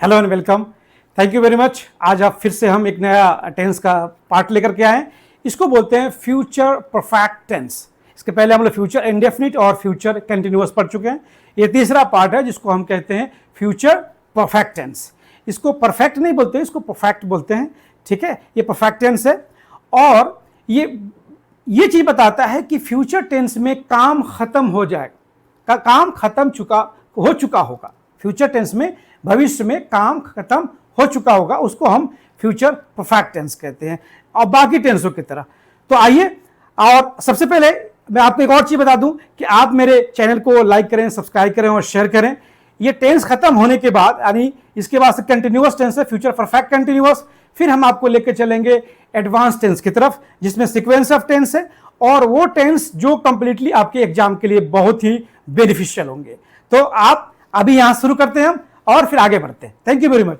Hello and welcome. Thank you very much. आज आप फिर से हम एक नया टेंस का पार्ट लेकर के आए। इसको बोलते हैं फ्यूचर परफेक्ट टेंस। इसके पहले हम लोग फ्यूचर इंडेफिनिट और फ्यूचर कंटिन्यूअस पढ़ चुके हैं। ये तीसरा पार्ट है जिसको हम कहते हैं फ्यूचर परफेक्ट टेंस। इसको परफेक्ट नहीं बोलते, इसको परफेक्ट बोलते हैं। ठीक है, ये परफेक्ट टेंस है और ये चीज बताता है कि फ्यूचर टेंस में काम खत्म हो जाएगा, काम खत्म हो चुका होगा। फ्यूचर टेंस में भविष्य में काम खत्म हो चुका होगा, उसको हम फ्यूचर परफेक्ट टेंस कहते हैं और बाकी टेंसों की तरह। तो आइए, और सबसे पहले मैं आपको एक और चीज बता दूं कि आप मेरे चैनल को लाइक करें, सब्सक्राइब करें और शेयर करें। ये टेंस खत्म होने के बाद यानी इसके बाद से कंटिन्यूअस टेंस है, फ्यूचर परफेक्ट कंटिन्यूअस। फिर हम आपको लेकर चलेंगे एडवांस टेंस की तरफ जिसमें सीक्वेंस ऑफ टेंस है और वो टेंस जो कंप्लीटली आपके एग्जाम के लिए बहुत ही बेनिफिशियल होंगे। तो आप अभी यहां शुरू करते हैं हम और फिर आगे बढ़ते हैं। Thank you very much.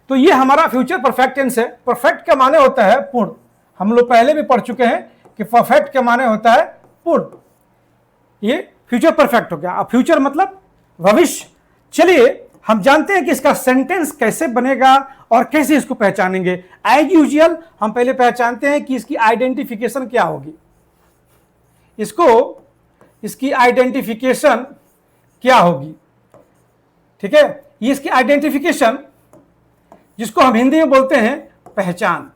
तो ये हमारा फ्यूचर परफेक्ट टेंस है। परफेक्ट का माने होता है पूर्ण। हम लोग पहले भी पढ़ चुके हैं कि परफेक्ट का माने होता है पूर्ण। ये फ्यूचर परफेक्ट हो गया। अब फ्यूचर मतलब भविष्य। चलिए हम जानते हैं कि इसका सेंटेंस कैसे बनेगा और कैसे इसको पहचानेंगे। एज यूजुअल हम पहले पहचानते हैं कि इसकी आइडेंटिफिकेशन क्या होगी। इसकी आइडेंटिफिकेशन क्या होगी। ठीक है, ये इसकी आइडेंटिफिकेशन जिसको हम हिंदी में बोलते हैं पहचान।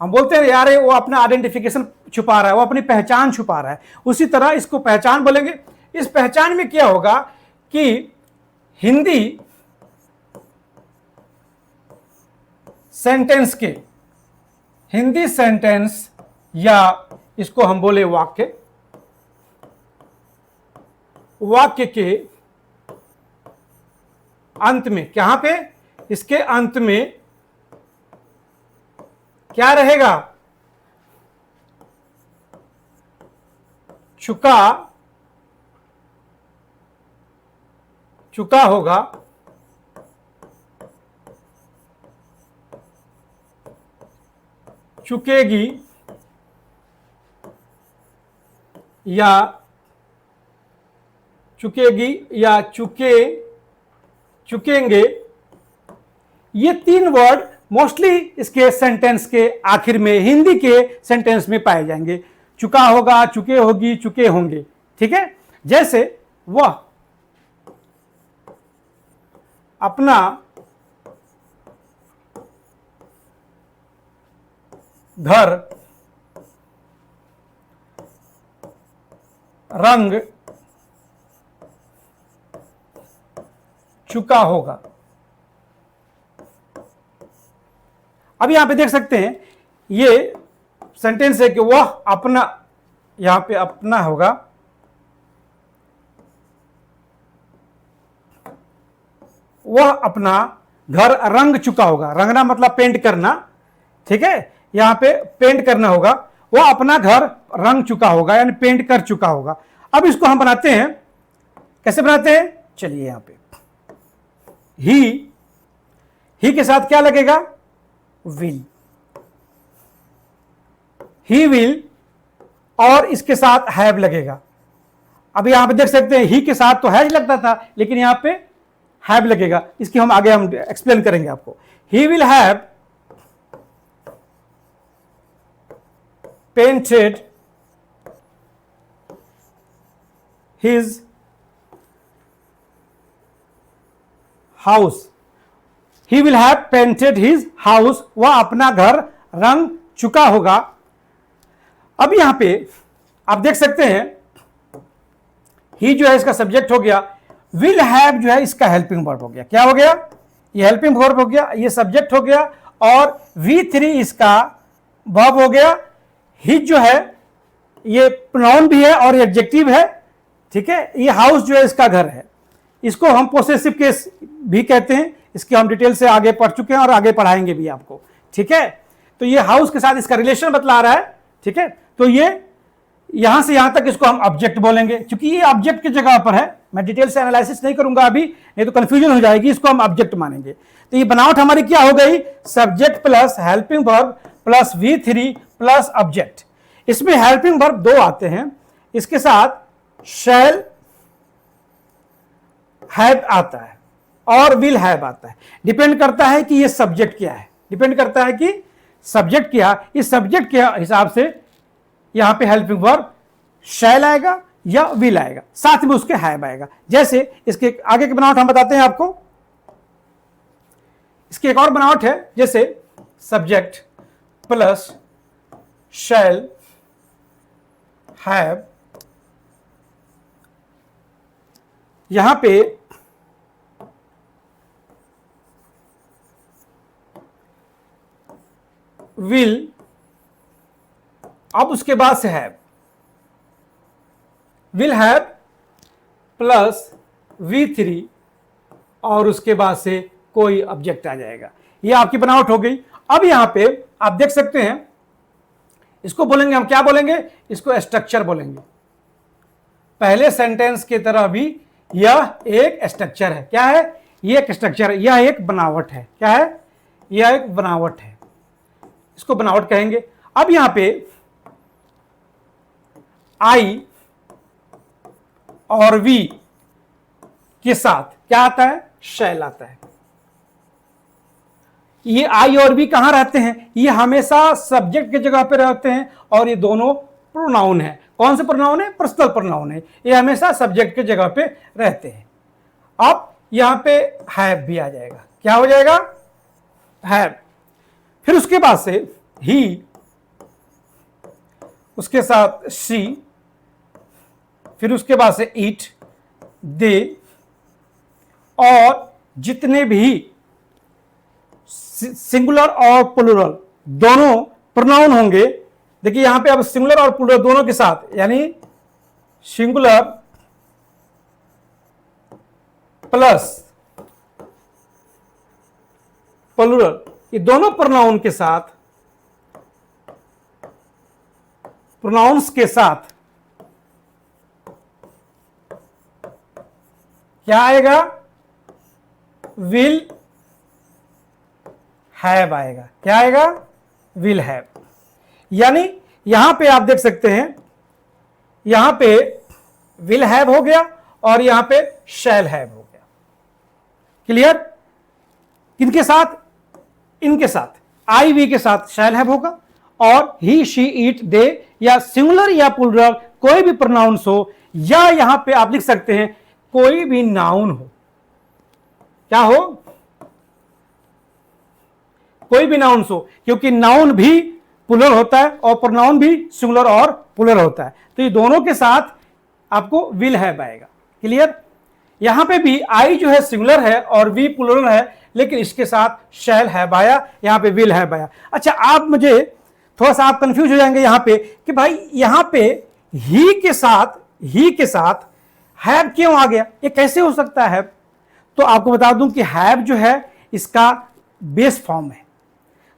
हम बोलते हैं यार वो अपना आइडेंटिफिकेशन छुपा रहा है, वो अपनी पहचान छुपा रहा है। उसी तरह इसको पहचान बोलेंगे। इस पहचान में क्या होगा कि हिंदी सेंटेंस या इसको हम बोले वाक्य के अंत में, कहां पे, इसके अंत में क्या रहेगा, चुका होगा, चुकेगी या चुकेंगे। ये तीन वर्ड मोस्टली इसके सेंटेंस के आखिर में, हिंदी के सेंटेंस में पाए जाएंगे। चुका होगा, चुके होगी, चुके होंगे। ठीक है, जैसे वह अपना घर रंग चुका होगा। अब यहां पे देख सकते हैं ये सेंटेंस है कि वह अपना, यहां पे अपना होगा, वह अपना घर रंग चुका होगा। रंगना मतलब पेंट करना। ठीक है, यहां पे पेंट करना होगा। वह अपना घर रंग चुका होगा यानी पेंट कर चुका होगा। अब इसको हम बनाते हैं, कैसे बनाते हैं, चलिए यहां पे ही के साथ क्या लगेगा, विल। ही विल और इसके साथ हैव लगेगा। अब यहां पे देख सकते हैं ही के साथ तो हैज लगता था, लेकिन यहां पे हैव लगेगा। इसकी हम आगे एक्सप्लेन करेंगे आपको। He will have painted his house. He will have painted his house. वह अपना घर रंग चुका होगा। अब यहां पे आप देख सकते हैं ही जो है इसका सब्जेक्ट हो गया, विल हैव जो है इसका हेल्पिंग वर्ब हो गया। क्या हो गया, ये हेल्पिंग वर्ब हो गया, ये सब्जेक्ट हो गया और V3 इसका वर्ब हो गया। हिज जो है ये प्रोनाउन भी है और ये एडजेक्टिव है। ठीक है, ये हाउस जो है इसका घर है। इसको हम पोसेसिव केस भी कहते हैं। इसके हम डिटेल से आगे पढ़ चुके हैं और आगे पढ़ाएंगे भी आपको। ठीक है, तो ये हाउस के साथ इसका रिलेशन बतला रहा है। ठीक है, तो ये यहां से यहां तक इसको हम ऑब्जेक्ट बोलेंगे, क्योंकि ये ऑब्जेक्ट की जगह पर है। मैं डिटेल से एनालिसिस नहीं करूंगा अभी, नहीं तो कंफ्यूजन हो जाएगी। इसको हम ऑब्जेक्ट मानेंगे। तो ये बनावट हमारी क्या हो गई, subject plus helping verb plus V3 plus object. इसमें हेल्पिंग वर्ब दो आते हैं, इसके साथ शैल हैव आता है। और विल हैव आता है। डिपेंड करता है कि ये सब्जेक्ट क्या है, डिपेंड करता है कि सब्जेक्ट क्या, इस सब्जेक्ट के हिसाब से यहां पे हेल्पिंग वर्ब शैल आएगा या विल आएगा, साथ में उसके हैव आएगा। जैसे इसके आगे की बनावट हम बताते हैं आपको। इसकी एक और बनावट है, जैसे सब्जेक्ट प्लस शैल हैव, यहां पे विल, अब उसके बाद से have, will have plus V3 और उसके बाद से कोई ऑब्जेक्ट आ जाएगा। ये आपकी बनावट हो गई। अब यहां पे आप देख सकते हैं, इसको बोलेंगे हम क्या बोलेंगे, इसको स्ट्रक्चर बोलेंगे। पहले सेंटेंस की तरह भी यह एक स्ट्रक्चर है। क्या है? यह एक स्ट्रक्चर है, यह एक बनावट है। क्या है? यह एक बनावट है, इसको बनावट कहेंगे। अब यहां पे आई और वी के साथ क्या आता है? शैल आता है। ये आई और वी कहां रहते हैं? ये हमेशा सब्जेक्ट की जगह पे रहते हैं और ये दोनों प्रोनाउन है। कौन से प्रोनाउन है? पर्सनल प्रोनाउन है। ये हमेशा सब्जेक्ट की जगह पे रहते हैं। अब यहां पे हैव भी आ जाएगा। क्या हो जाएगा? हैव। फिर उसके बाद से ही, उसके साथ शी, फिर उसके बाद से इट, दे, और जितने भी सिंगुलर और प्लूरल दोनों प्रोनाउन होंगे। देखिए यहां पे अब सिंगुलर और प्लूरल दोनों के साथ, यानी सिंगुलर प्लस प्लूरल, ये दोनों प्रोनाउन के साथ, प्रोनाउंस के साथ क्या आएगा? विल हैव आएगा। क्या आएगा? Will have. यानी यहां पे आप देख सकते हैं, यहां पे विल हैव हो गया और यहां पे शैल हैव हो गया। क्लियर? किनके साथ? इनके साथ, आई वी के साथ शैल हैव होगा, और ही, शी, इट, दे, या सिंगुलर या प्लूरल कोई भी प्रोनाउंस हो, या यहां पे आप लिख सकते हैं कोई भी नाउन हो। क्या हो? कोई भी नाउन हो, क्योंकि नाउन भी प्लूरल होता है और प्रोनाउन भी सिंगुलर और प्लूरल होता है। तो ये दोनों के साथ आपको विल हैव आएगा। क्लियर? यहां पे भी आई जो है सिंगुलर है और वी प्लूरल है, लेकिन इसके साथ शैल हैव आया, यहां पे विल हैव आया। अच्छा, आप मुझे थोड़ा सा आप कंफ्यूज हो जाएंगे यहां पे कि भाई यहां पे ही के साथ हैव क्यों आ गया, ये कैसे हो सकता है? तो आपको बता दूं कि हैव जो है इसका बेस फॉर्म है।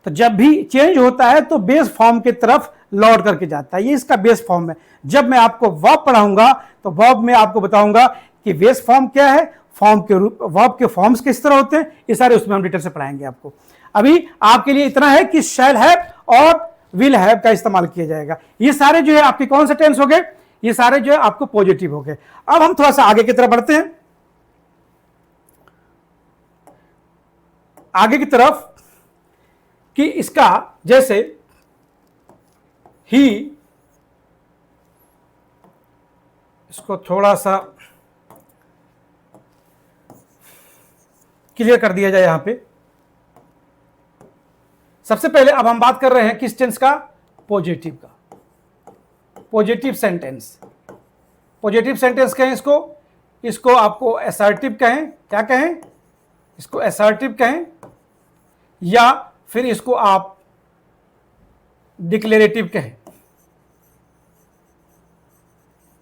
तो जब भी चेंज होता है तो बेस फॉर्म की तरफ लौट करके जाता है, ये इसका बेस फॉर्म है। जब मैं आपको वर्ब पढ़ाऊंगा तो वर्ब में आपको बताऊंगा कि बेस फॉर्म क्या है, फॉर्म के रूप, वर्ब के फॉर्म्स किस तरह होते हैं, ये सारे उसमें हम डिटेल से पढ़ाएंगे आपको। अभी आपके लिए इतना है कि शैल हैव और विल हैव का इस्तेमाल किया जाएगा। ये सारे जो है आपके कौन से टेंस हो गए? ये सारे जो है आपको पॉजिटिव हो गए। अब हम थोड़ा सा आगे की तरफ बढ़ते हैं, आगे की तरफ, कि इसका जैसे ही, इसको थोड़ा सा क्लियर कर दिया जाए। यहां पे सबसे पहले अब हम बात कर रहे हैं किस टेंस का? पॉजिटिव का। पॉजिटिव सेंटेंस, पॉजिटिव सेंटेंस कहें इसको आपको असर्टिव कहें। क्या कहें? इसको असर्टिव कहें, या फिर इसको आप डिक्लेरेटिव कहें।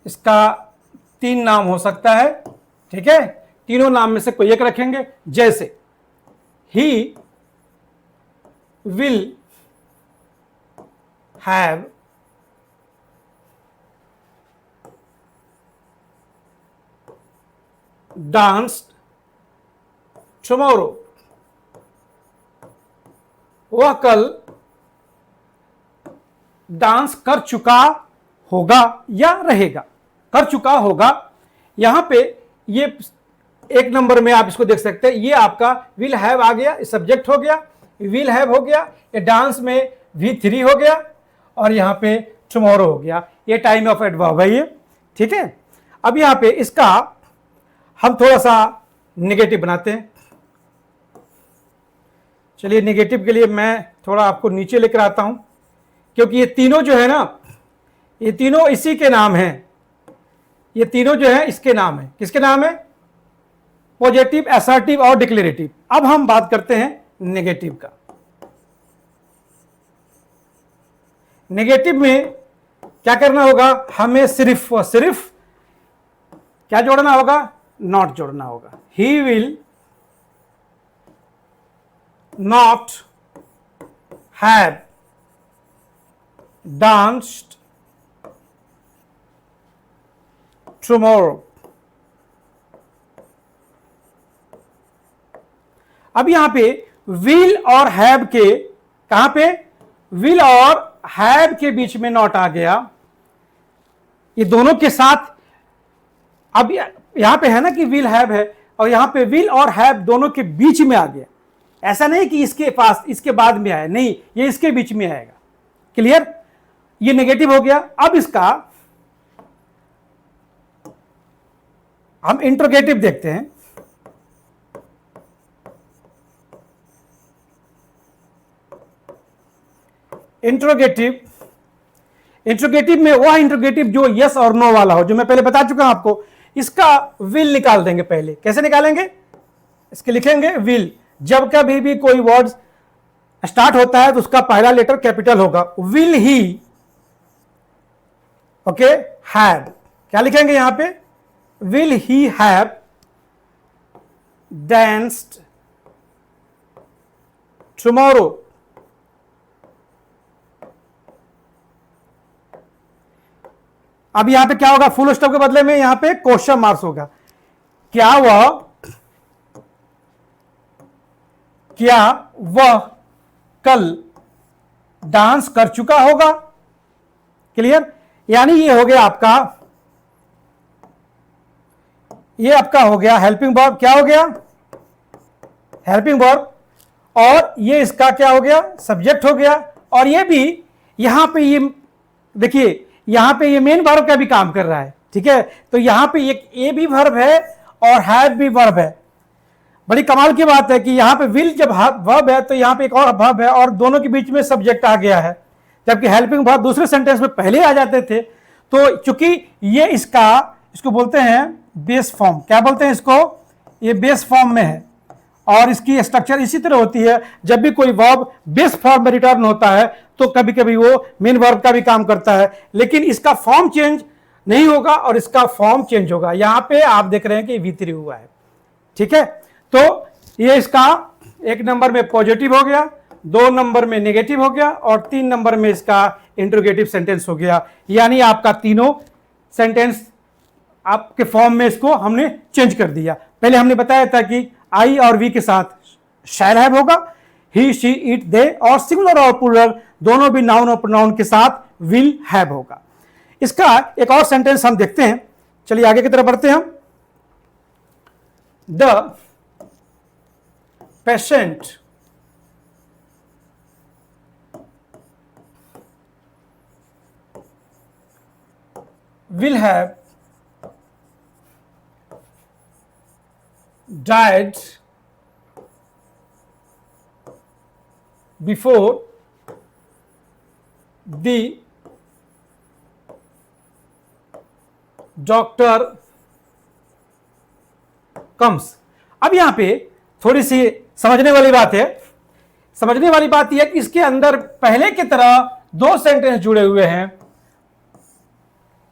इसका 3 नाम हो सकता है। ठीक है? तीनों नाम में से कोई एक रखेंगे। जैसे he will have danced tomorrow, वह कल डांस कर चुका होगा या रहेगा। कर चुका होगा, यहां पे ये एक नंबर में आप इसको देख सकते हैं, ये आपका विल हैव आ गया, सब्जेक्ट हो गया, विल हैव हो गया, ये डांस में V3 हो गया, और यहां पे टुमारो हो गया, ये टाइम ऑफ एडवर्ब है ये, ठीक है। अब यहां पे इसका हम थोड़ा सा नेगेटिव बनाते हैं। चलिए नेगेटिव के लिए मैं थोड़ा आपको नीचे लेकर आता हूं, क्योंकि ये तीनों जो है ना, ये तीनों इसी के नाम हैं, ये तीनों जो है इसके नाम है। किसके नाम है? पॉजिटिव, असर्टिव और डिक्लेरेटिव। अब हम बात करते हैं नेगेटिव का। नेगेटिव में क्या करना होगा? हमें सिर्फ और सिर्फ क्या जोड़ना होगा? नॉट जोड़ना होगा। He will not have danced tomorrow. अब यहां पे विल और हैव के, कहां पे? विल और हैव के बीच में नॉट आ गया, ये दोनों के साथ। अब यहां पे है ना कि विल हैव है, और यहां पे विल और हैव दोनों के बीच में आ गया। ऐसा नहीं कि इसके पास, इसके बाद में आया, नहीं, ये इसके बीच में आएगा। क्लियर? ये नेगेटिव हो गया। अब इसका हम इंट्रोगेटिव देखते हैं। इंट्रोगेटिव, इंट्रोगेटिव में वह इंट्रोगेटिव जो यस और नो वाला हो, जो मैं पहले बता चुका हूं आपको। इसका विल निकाल देंगे पहले। कैसे निकालेंगे? इसके लिखेंगे विल। जब कभी भी कोई वर्ड स्टार्ट होता है तो उसका पहला लेटर कैपिटल होगा। Will he, okay, have. क्या लिखेंगे यहां पे? Will he have danced tomorrow. अब यहां पे क्या होगा? फुल स्टॉप के बदले में यहां पे क्वेश्चन मार्क्स होगा। क्या वह कल डांस कर चुका होगा? क्लियर? यानी ये हो गया आपका, ये आपका हो गया हेल्पिंग वर्ब। क्या हो गया? Helping verb. और ये इसका क्या हो गया? सब्जेक्ट हो गया। और ये भी यहां पे, ये देखिए यहां पे ये मेन वर्ब का भी काम कर रहा है, ठीक है। तो यहां पे एक ए भी वर्ब है और हैव भी वर्ब है। बड़ी कमाल की बात है कि यहां पे विल जब वर्ब है तो यहां पे एक और वर्ब है, और दोनों के बीच में सब्जेक्ट आ गया है, जबकि हेल्पिंग वर्ब दूसरे सेंटेंस में पहले आ जाते थे। तो चूंकि ये इसको बोलते हैं बेस फॉर्म। क्या बोलते हैं इसको? ये बेस फॉर्म में है, और इसकी स्ट्रक्चर इसी तरह होती है। जब भी कोई वर्ब बेस फॉर्म में रिटर्न होता है तो कभी कभी वो मेन वर्ब का भी काम करता है, लेकिन इसका फॉर्म चेंज नहीं होगा और इसका फॉर्म चेंज होगा। यहां पे आप देख रहे हैं कि V3 हुआ है, ठीक है। तो ये इसका एक नंबर में पॉजिटिव हो गया, 2 नंबर में नेगेटिव हो गया, और 3 नंबर में इसका इंट्रोगेटिव सेंटेंस हो गया। यानी आपका तीनों सेंटेंस आपके फॉर्म में इसको हमने चेंज कर दिया। पहले हमने बताया था कि आई और वी के साथ शैल हैव होगा, ही, शी, इट, दे, और सिंगुलर और प्लूरल दोनों भी नाउन और प्रोनाउन के साथ विल हैव होगा। इसका एक और सेंटेंस हम देखते हैं। चलिए आगे की तरफ बढ़ते हैं हम। The patient will have died before the doctor comes. अब यहां पे थोड़ी सी समझने वाली बात है। समझने वाली बात यह कि इसके अंदर पहले की तरह 2 सेंटेंस जुड़े हुए हैं।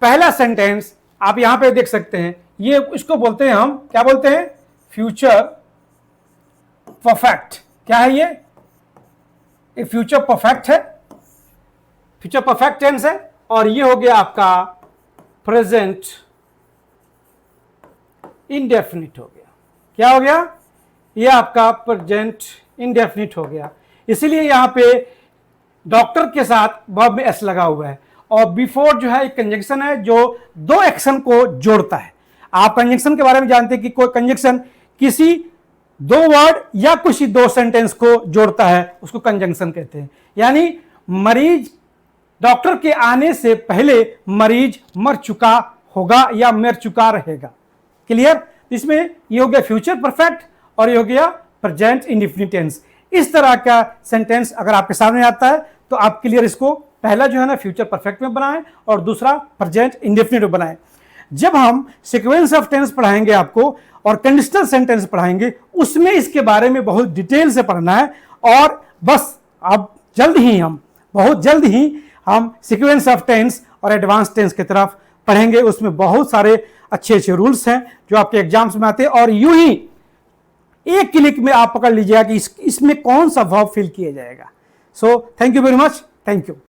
पहला सेंटेंस आप यहां पे देख सकते हैं, ये इसको बोलते हैं हम, क्या बोलते हैं? Future perfect. क्या है ये फ्यूचर परफेक्ट है, फ्यूचर परफेक्ट टेंस है। और ये हो गया आपका प्रेजेंट इंडेफिनिट हो गया। क्या हो गया? ये आपका प्रेजेंट इंडेफिनिट हो गया। इसीलिए यहां पे डॉक्टर के साथ वर्ब में एस लगा हुआ है, और बिफोर जो है एक कंजंक्शन है जो 2 एक्शन को जोड़ता है। आप कंजंक्शन के बारे में जानते हैं कि कोई कंजंक्शन किसी दो वर्ड या कुछ ही दो सेंटेंस को जोड़ता है, उसको कंजंक्शन कहते हैं। यानी मरीज डॉक्टर के आने से पहले मरीज मर चुका होगा या मर चुका रहेगा। क्लियर? इसमें ये हो गया फ्यूचर परफेक्ट और ये हो गया प्रेजेंट इंडेफिनिट टेंस। इस तरह का सेंटेंस अगर आपके सामने आता है तो आप क्लियर इसको पहला जो है ना फ्यूचर परफेक्ट में बनाएं और दूसरा प्रेजेंट इंडेफिनिट में बनाएं। जब हम सीक्वेंस ऑफ टेंस पढ़ाएंगे आपको और कंडीशनल सेंटेंस पढ़ाएंगे, उसमें इसके बारे में बहुत डिटेल से पढ़ना है। और बस अब बहुत जल्द ही हम सीक्वेंस ऑफ टेंस और एडवांस टेंस की तरफ पढ़ेंगे। उसमें बहुत सारे अच्छे अच्छे रूल्स हैं जो आपके एग्जाम्स में आते हैं और यूं ही एक क्लिक में आप पकड़ लीजिएगा कि इसमें कौन सा वर्ब फिल किया जाएगा। So thank you very much. Thank you.